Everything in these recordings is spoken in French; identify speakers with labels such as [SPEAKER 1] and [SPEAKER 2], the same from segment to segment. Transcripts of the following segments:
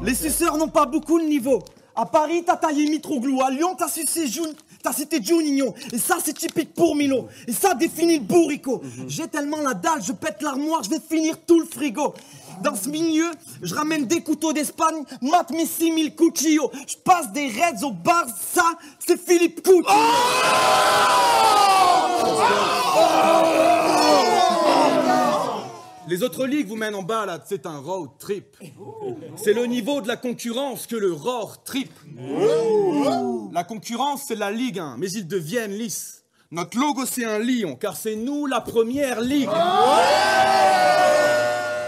[SPEAKER 1] Les suceurs n'ont pas beaucoup de niveau. À Paris, t'as taillé Mitroglou. À Lyon, t'as cité Juninho. Et ça, c'est typique pour Milo. Et ça définit le bourrico. J'ai tellement la dalle, je pète l'armoire, je vais finir tout le frigo. Dans ce milieu, je ramène des couteaux d'Espagne, mate mes 6000 cuchillos. Je passe des raids au bar, ça, c'est Philippe Coutinho.
[SPEAKER 2] Les autres ligues vous mènent en balade, c'est un road trip. C'est le niveau de la concurrence que le roar trip. La concurrence, c'est la Ligue 1, mais ils deviennent lisses. Notre logo, c'est un lion, car c'est nous la première ligue.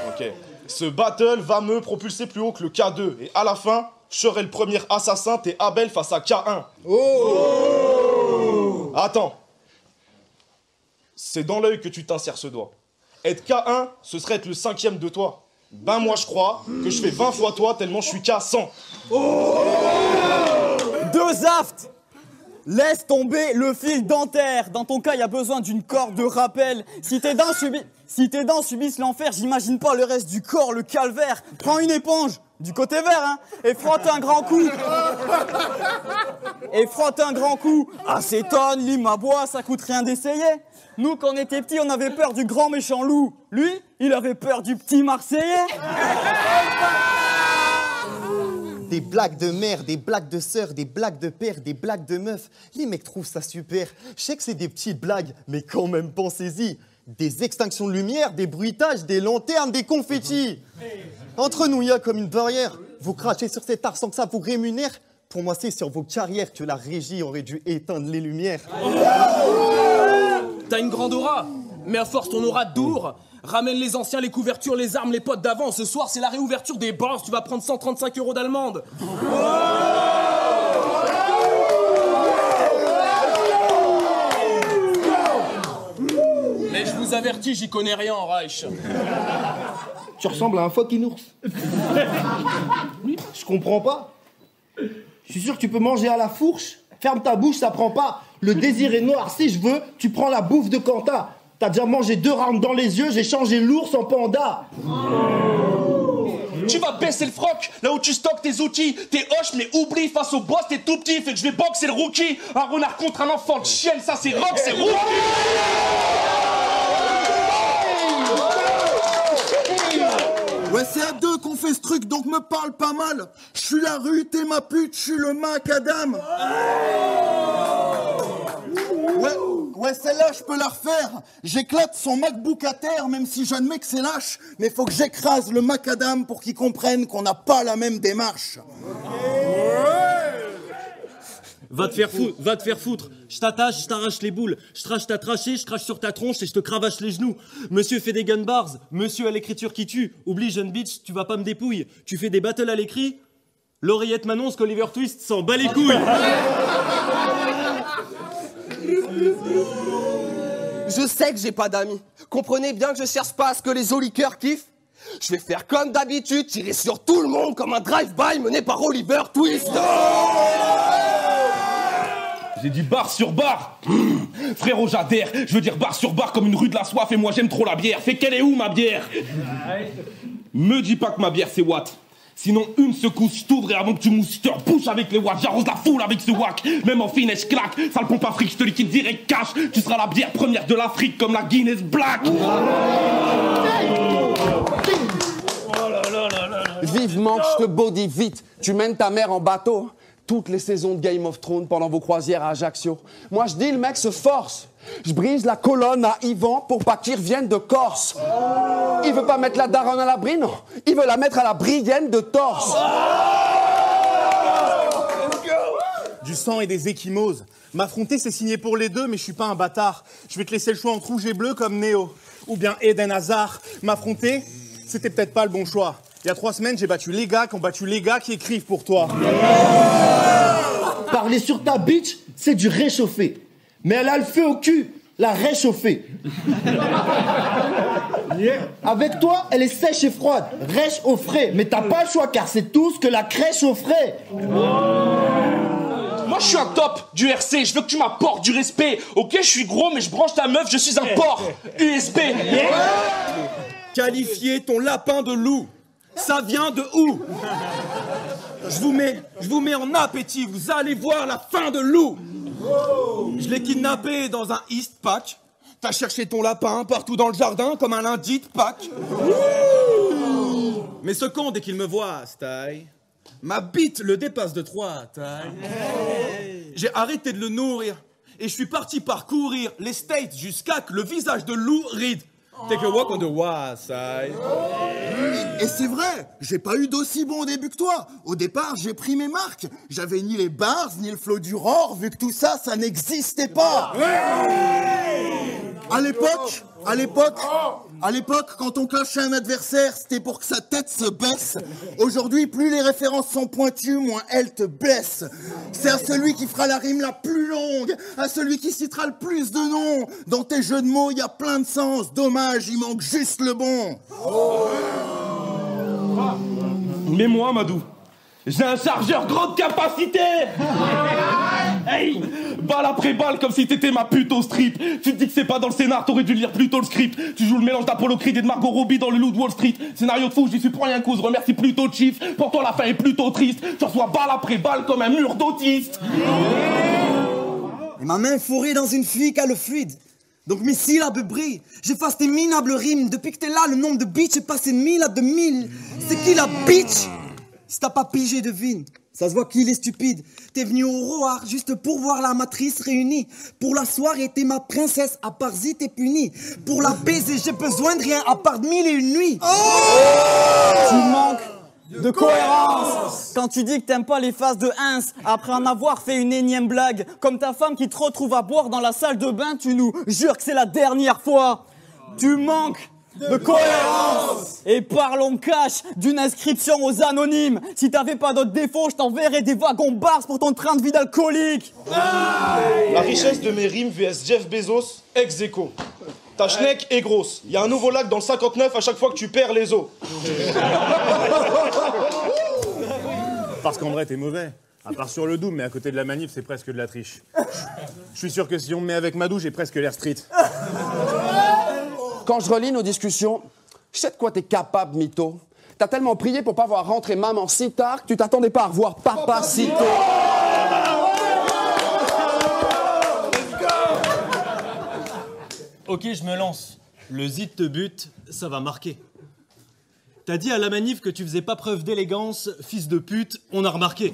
[SPEAKER 3] Ok. Ce battle va me propulser plus haut que le K2. Et à la fin, je serai le premier assassin, t'es Abel face à K1. Attends. C'est dans l'œil que tu t'insères ce doigt. Être K1, ce serait être le 5e de toi. Ben moi je crois que je fais 20 fois toi tellement je suis K100.
[SPEAKER 1] Deux aftes. Laisse tomber le fil dentaire. Dans ton cas, il y a besoin d'une corde de rappel. Si tes dents subissent l'enfer, j'imagine pas le reste du corps, le calvaire. Prends une éponge, du côté vert, hein, et frotte un grand coup. Acétone, lime à bois, ça coûte rien d'essayer. Nous, quand on était petits, on avait peur du grand méchant loup. Lui, il avait peur du petit Marseillais.
[SPEAKER 4] Des blagues de mère, des blagues de sœur, des blagues de père, des blagues de meuf. Les mecs trouvent ça super. Je sais que c'est des petites blagues, mais quand même, pensez-y. Des extinctions de lumière, des bruitages, des lanternes, des confettis. Entre nous, il y a comme une barrière. Vous crachez sur cet art sans que ça vous rémunère. Pour moi, c'est sur vos carrières que la régie aurait dû éteindre les lumières.
[SPEAKER 5] T'as une grande aura, mais à force ton aura de dour. Ramène les anciens, les couvertures, les armes, les potes d'avant. Ce soir, c'est la réouverture des bourses. Tu vas prendre 135 € d'allemande. Mais je vous avertis, j'y connais rien en Reich.
[SPEAKER 6] Tu ressembles à un fucking ours. Je comprends pas. Je suis sûr que tu peux manger à la fourche. Ferme ta bouche, ça prend pas. Le désir est noir. Si je veux, tu prends la bouffe de Quentin. T'as déjà mangé 2 rounds dans les yeux, j'ai changé l'ours en panda.
[SPEAKER 3] Tu vas baisser le froc, là où tu stockes tes outils. T'es hoche, mais oublie, face au boss, t'es tout petit. Fait que je vais boxer le rookie. Un renard contre un enfant de chienne, ça c'est rock, c'est rookie.
[SPEAKER 7] Ouais, c'est à deux qu'on fait ce truc, donc me parle pas mal. Je suis la rue, t'es ma pute, je suis le macadam. Ouais, celle-là, je peux la refaire. J'éclate son MacBook à terre, même si j'admets que c'est lâche. Mais faut que j'écrase le macadam pour qu'il comprenne qu'on n'a pas la même démarche.
[SPEAKER 8] Va te faire foutre. Je t'attache, je t'arrache les boules. Je crache ta trachée, je crache sur ta tronche et je te cravache les genoux. Monsieur fait des gun bars, monsieur à l'écriture qui tue. Oublie, jeune bitch, tu vas pas me dépouiller. Tu fais des battles à l'écrit. L'oreillette m'annonce qu'Oliver Twist s'en bat les couilles.
[SPEAKER 9] Je sais que j'ai pas d'amis. Comprenez bien que je cherche pas à ce que les oliqueurs kiffent. Je vais faire comme d'habitude, tirer sur tout le monde comme un drive-by mené par Oliver Twist.
[SPEAKER 3] J'ai dit bar sur bar. Frérot, j'adhère. Je veux dire bar sur bar comme une rue de la soif et moi j'aime trop la bière. Fais qu'elle est où ma bière? Me dis pas que ma bière c'est Watt. Sinon une secousse, je t'ouvre et avant que tu mousses, je te rebouche avec les watts. J'arrose la foule avec ce wack. Même en finesse, je claque. Sale pompe Afrique, je te liquide direct cash. Tu seras la bière première de l'Afrique comme la Guinness Black.
[SPEAKER 9] Vivement que je te body vite. Tu mènes ta mère en bateau. Toutes les saisons de Game of Thrones pendant vos croisières à Ajaccio. Moi je dis le mec se force. Je brise la colonne à Yvan pour pas qu'il revienne de Corse. Il veut pas mettre la daronne à l'abri, non. Il veut la mettre à la Brienne de Torse.
[SPEAKER 1] Du sang et des échymoses. M'affronter, c'est signé pour les deux, mais je suis pas un bâtard. Je vais te laisser le choix entre rouge et bleu comme Néo. Ou bien Eden Hazard. M'affronter, c'était peut-être pas le bon choix. Il y a 3 semaines, j'ai battu les gars qui ont battu les gars qui écrivent pour toi.
[SPEAKER 6] Parler sur ta bitch, c'est du réchauffé. Mais elle a le feu au cul, la réchauffée. Avec toi, elle est sèche et froide, rêche au frais. Mais t'as pas le choix car c'est tout ce que la crèche offrait.
[SPEAKER 3] Moi je suis un top du RC, je veux que tu m'apportes du respect. Ok, je suis gros mais je branche ta meuf, je suis un porc USB.
[SPEAKER 2] Qualifier ton lapin de loup. Ça vient de où? Je vous mets en appétit, vous allez voir la fin de loup. Je l'ai kidnappé dans un East Pack. T'as cherché ton lapin partout dans le jardin comme un lundi de Pâques. Mais ce con, dès qu'il me voit, taille, ma bite le dépasse de 3 taille. J'ai arrêté de le nourrir et je suis parti parcourir les States jusqu'à que le visage de Lou Reed. Take a walk on the wild side.
[SPEAKER 7] Et c'est vrai, j'ai pas eu d'aussi bon début que toi. Au départ, j'ai pris mes marques. J'avais ni les bars, ni le flow du roar, vu que tout ça, ça n'existait pas. À l'époque, quand on clashait un adversaire, c'était pour que sa tête se baisse. Aujourd'hui, plus les références sont pointues, moins elles te blessent. C'est à celui qui fera la rime la plus longue, à celui qui citera le plus de noms. Dans tes jeux de mots, il y a plein de sens. Dommage, il manque juste le bon.
[SPEAKER 3] Mais moi, Madou, j'ai un chargeur grande capacité. Hey, balle après balle comme si t'étais ma pute au strip. Tu te dis que c'est pas dans le scénar, t'aurais dû lire plutôt le script. Tu joues le mélange d'Apollo Creed et de Margot Robbie dans le loup de Wall Street. Scénario de fou, j'y suis pour rien cause, remercie plutôt Chief. Pour toi la fin est plutôt triste. Tu reçois balle après balle comme un mur d'autiste.
[SPEAKER 1] Et ma main est fourrée dans une fille qui a le fluide. Donc mes syllabes brillent. J'efface tes minables rimes. Depuis que t'es là, le nombre de bitches est passé de 1000 à 2000. C'est qui la bitch? Si t'as pas pigé, devine. Ça se voit qu'il est stupide. T'es venu au Roar juste pour voir la matrice réunie. Pour la soirée, t'es ma princesse, à part si t'es punie. Pour la baiser, j'ai besoin de rien, à part de 1001 nuits.
[SPEAKER 10] Tu manques de cohérence quand tu dis que t'aimes pas les phases de Hins après en avoir fait une énième blague. Comme ta femme qui te retrouve à boire dans la salle de bain, tu nous jures que c'est la dernière fois. Tu manques de cohérence. Et parlons cash d'une inscription aux anonymes. Si t'avais pas d'autres défauts, je t'enverrais des wagons bars pour ton train de vie d'alcoolique.
[SPEAKER 6] La richesse de mes rimes vs Jeff Bezos, ex aequo. Ta schneck est grosse. Il y a un nouveau lac dans le 59 à chaque fois que tu perds les os.
[SPEAKER 11] Parce qu'en vrai, t'es mauvais. À part sur le Doom, mais à côté de la manif, c'est presque de la triche. Je suis sûr que si on me met avec Madou, j'ai presque l'air street.
[SPEAKER 9] Quand je relis nos discussions, je sais de quoi t'es capable, mytho. T'as tellement prié pour pas voir rentrer maman si tard que tu t'attendais pas à revoir papa si tôt.
[SPEAKER 8] Ok, je me lance. Le zit te bute, ça va marquer. T'as dit à la manif que tu faisais pas preuve d'élégance, fils de pute, on a remarqué.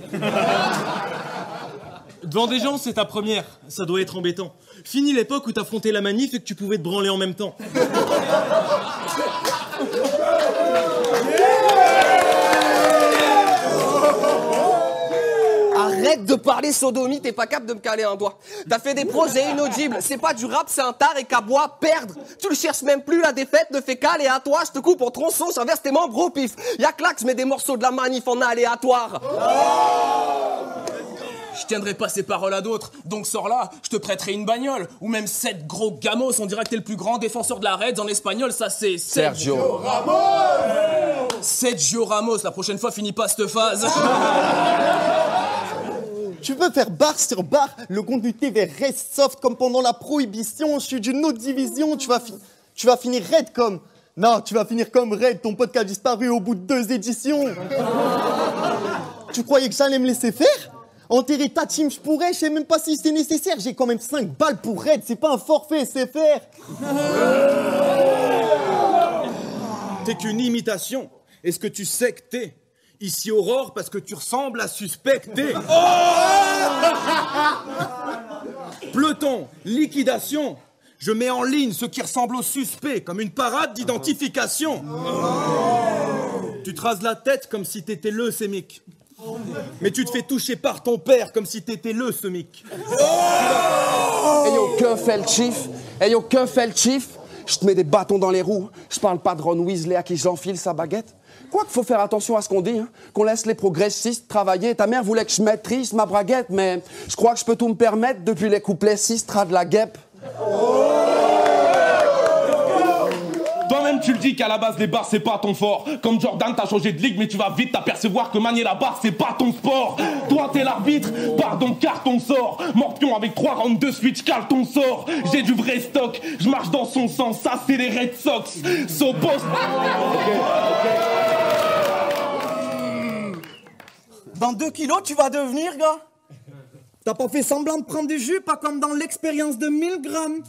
[SPEAKER 8] Devant des gens, c'est ta première, ça doit être embêtant. Fini l'époque où t'affrontais la manif et que tu pouvais te branler en même temps.
[SPEAKER 5] Arrête de parler sodomie, t'es pas capable de me caler un doigt. T'as fait des projets inaudibles, c'est pas du rap, c'est un tar et qu'à bois perdre. Tu le cherches même plus, la défaite ne fait qu'aller à toi. Je te coupe en tronçons, j'inverse tes membres au pif. Y'a Clax, mets des morceaux de la manif en aléatoire. Je tiendrai pas ces paroles à d'autres, donc sors là, je te prêterai une bagnole. Ou même 7 gros gamos, on dirait que t'es le plus grand défenseur de la Reds en espagnol, ça c'est
[SPEAKER 9] Sergio
[SPEAKER 5] Ramos. Sergio Ramos, la prochaine fois finis pas cette phase.
[SPEAKER 4] Tu veux faire bar sur bar, le contenu TV reste soft comme pendant la prohibition. Je suis d'une autre division, tu vas finir raide comme... Non, tu vas finir comme Red, ton pote qui a disparu au bout de 2 éditions. Tu croyais que j'allais me laisser faire ? Enterrer ta team, je pourrais, je sais même pas si c'est nécessaire. J'ai quand même 5 balles pour Red, c'est pas un forfait, c'est faire.
[SPEAKER 2] T'es qu'une imitation. Est-ce que tu sais que t'es ici Aurore parce que tu ressembles à suspecter? Peloton, liquidation. Je mets en ligne ce qui ressemble au suspect, comme une parade d'identification. Tu te rases la tête comme si t'étais leucémique. Mais tu te fais toucher par ton père comme si t'étais leucémique.
[SPEAKER 9] Hey yo, que fait le chief? Hey yo, que fait le chief? Je te mets des bâtons dans les roues. Je parle pas de Ron Weasley à qui j'enfile sa baguette. Quoi qu'il faut faire attention à ce qu'on dit, hein? Qu'on laisse les progressistes travailler. Ta mère voulait que je maîtrise ma braguette, mais je crois que je peux tout me permettre depuis les couplets 6 de la guêpe.
[SPEAKER 3] Toi-même tu le dis qu'à la base des bars c'est pas ton fort. Comme Jordan t'as changé de ligue mais tu vas vite t'apercevoir que manier la barre c'est pas ton sport. Toi t'es l'arbitre, pardon car ton sort. Morpion avec 3 rounds de switch, cale ton sort. J'ai du vrai stock, je marche dans son sens, ça c'est les Red Sox. So boss.
[SPEAKER 1] Dans 2 kilos, tu vas devenir, gars. T'as pas fait semblant de prendre du jus, pas comme dans l'expérience de 1000 grammes.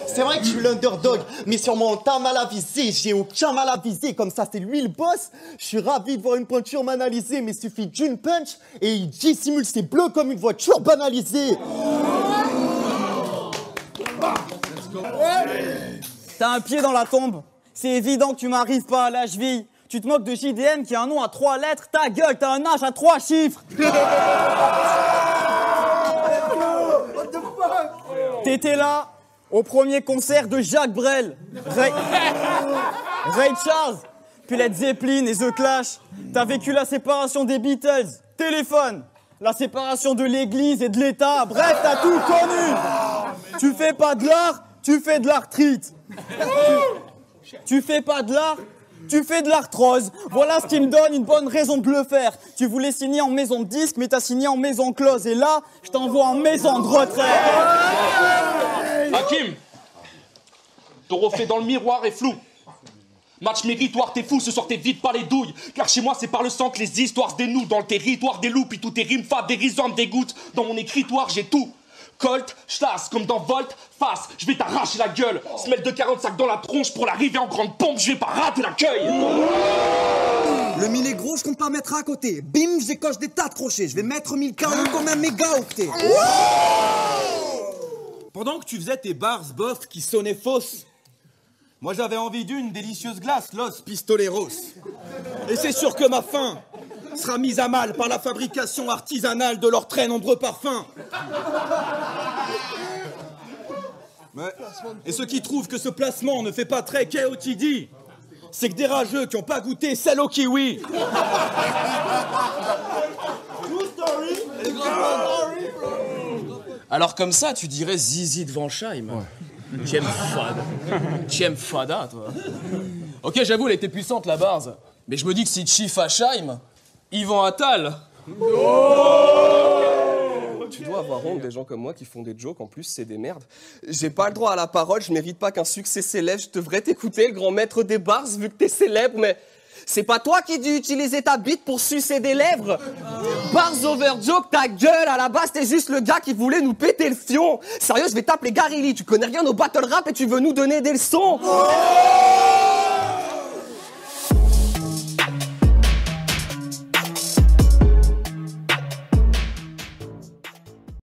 [SPEAKER 4] C'est vrai que je suis l'underdog, mais sur mon temps mal avisé, j'ai aucun mal avisé, comme ça c'est lui le boss. Je suis ravi de voir une pointure banalisée, mais suffit d'une punch et il dissimule ses bleus comme une voiture banalisée.
[SPEAKER 10] T'as un pied dans la tombe. C'est évident que tu m'arrives pas à la cheville. Tu te moques de JDM qui a un nom à 3 lettres. Ta gueule, t'as un âge à 3 chiffres. T'étais là au premier concert de Jacques Brel, Ray Charles, puis Led Zeppelin et The Clash. T'as vécu la séparation des Beatles, téléphone, la séparation de l'église et de l'État. Bref, t'as tout connu. Tu fais pas de l'art, tu fais de l'arthrite. Tu fais pas de l'art, tu fais de l'arthrose. Voilà ce qui me donne une bonne raison de le faire. Tu voulais signer en maison de disque, mais t'as signé en maison close. Et là, je t'envoie en maison de retraite.
[SPEAKER 3] Hakim, ton reflet dans le miroir est flou. Match méritoire, t'es fou, ce soir t'es vite pas les douilles. Car chez moi c'est par le sang que les histoires se dénouent. Dans le territoire des loups, puis tout tes rimes fades, dérisoires me dégoûtent. Dans mon écritoire j'ai tout. Colt, j'tasse comme dans Volt, face, je vais t'arracher la gueule. Semelle de 45 dans la tronche pour l'arrivée en grande pompe, je vais pas rater l'accueil.
[SPEAKER 1] Le 1000 est gros, je compte pas mettre à côté. Bim, je décoche des tas de crochets. Je vais mettre 1000 carreaux comme un méga octet.
[SPEAKER 2] Pendant que tu faisais tes bars bof qui sonnaient fausses, moi j'avais envie d'une délicieuse glace, Los Pistoleros. Et c'est sûr que ma faim sera mise à mal par la fabrication artisanale de leurs très nombreux parfums. Ouais. Et ceux qui trouvent que ce placement ne fait pas très KOTD, c'est que des rageux qui n'ont pas goûté celle au kiwi.
[SPEAKER 5] Alors comme ça, tu dirais Zizi de Vansheim. Ouais. Tu aimes fada, toi. Ok, j'avoue, elle était puissante, la Barz. Mais je me dis que si Chief Hasheim, Yvan Attal... Tu dois avoir honte des gens comme moi qui font des jokes, en plus c'est des merdes. J'ai pas le droit à la parole, je mérite pas qu'un succès s'élève. Je devrais t'écouter, le grand maître des bars, vu que t'es célèbre, mais... C'est pas toi qui dû utiliser ta bite pour sucer des lèvres. Bars over joke, ta gueule, à la base t'es juste le gars qui voulait nous péter le fion. Sérieux, je vais t'appeler Garili, tu connais rien au battle rap et tu veux nous donner des leçons.